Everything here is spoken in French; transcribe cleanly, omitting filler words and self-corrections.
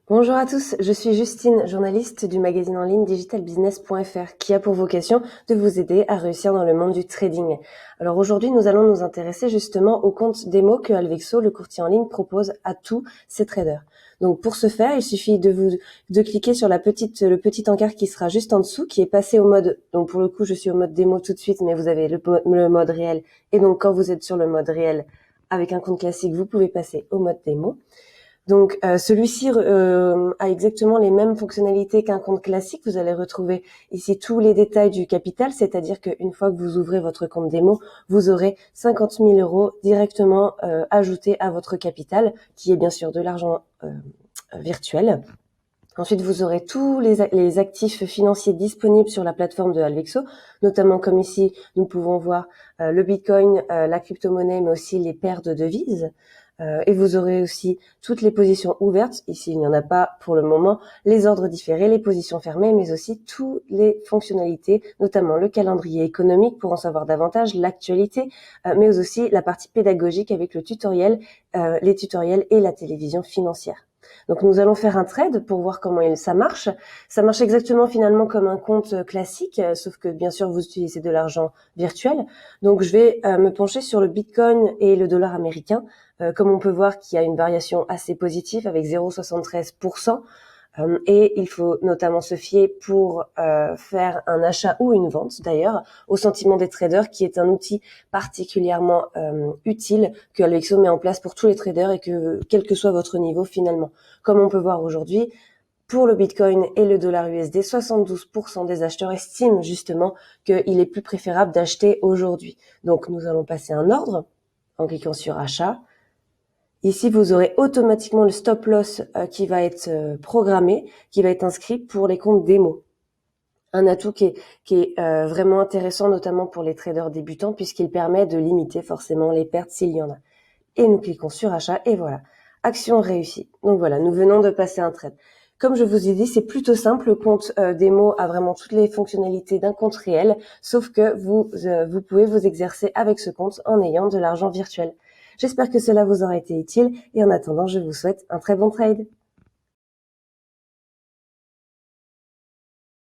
Bonjour à tous, je suis Justine, journaliste du magazine en ligne digitalbusiness.fr qui a pour vocation de vous aider à réussir dans le monde du trading. Alors aujourd'hui, nous allons nous intéresser justement au compte démo que Alvexo, le courtier en ligne, propose à tous ses traders. Donc pour ce faire, il suffit de cliquer sur le petit encart qui sera juste en dessous, qui est passé au mode, donc pour le coup je suis au mode démo tout de suite, mais vous avez le mode réel. Et donc quand vous êtes sur le mode réel avec un compte classique, vous pouvez passer au mode démo. Donc celui-ci a exactement les mêmes fonctionnalités qu'un compte classique. Vous allez retrouver ici tous les détails du capital, c'est-à-dire qu'une fois que vous ouvrez votre compte démo, vous aurez 50 000 € directement ajoutés à votre capital, qui est bien sûr de l'argent virtuel. Ensuite, vous aurez tous les actifs financiers disponibles sur la plateforme de Alvexo, notamment comme ici, nous pouvons voir le Bitcoin, la crypto-monnaie, mais aussi les paires de devises. Et vous aurez aussi toutes les positions ouvertes, ici il n'y en a pas pour le moment, les ordres différés, les positions fermées, mais aussi toutes les fonctionnalités, notamment le calendrier économique pour en savoir davantage, l'actualité, mais aussi la partie pédagogique avec le tutoriel, les tutoriels et la télévision financière. Donc nous allons faire un trade pour voir comment ça marche. Ça marche exactement finalement comme un compte classique, sauf que bien sûr vous utilisez de l'argent virtuel. Donc je vais me pencher sur le Bitcoin et le dollar américain. Comme on peut voir qu'il y a une variation assez positive avec 0,73%. Et il faut notamment se fier pour faire un achat ou une vente d'ailleurs au sentiment des traders, qui est un outil particulièrement utile que Alvexo met en place pour tous les traders et que quel que soit votre niveau finalement. Comme on peut voir aujourd'hui, pour le Bitcoin et le dollar USD, 72% des acheteurs estiment justement qu'il est plus préférable d'acheter aujourd'hui. Donc nous allons passer un ordre en cliquant sur achat. Ici, vous aurez automatiquement le stop loss qui va être programmé, qui va être inscrit pour les comptes démo. Un atout qui est vraiment intéressant, notamment pour les traders débutants, puisqu'il permet de limiter forcément les pertes s'il y en a. Et nous cliquons sur achat et voilà, action réussie. Donc voilà, nous venons de passer un trade. Comme je vous ai dit, c'est plutôt simple. Le compte démo a vraiment toutes les fonctionnalités d'un compte réel, sauf que vous pouvez vous exercer avec ce compte en ayant de l'argent virtuel. J'espère que cela vous aura été utile et en attendant, je vous souhaite un très bon trade.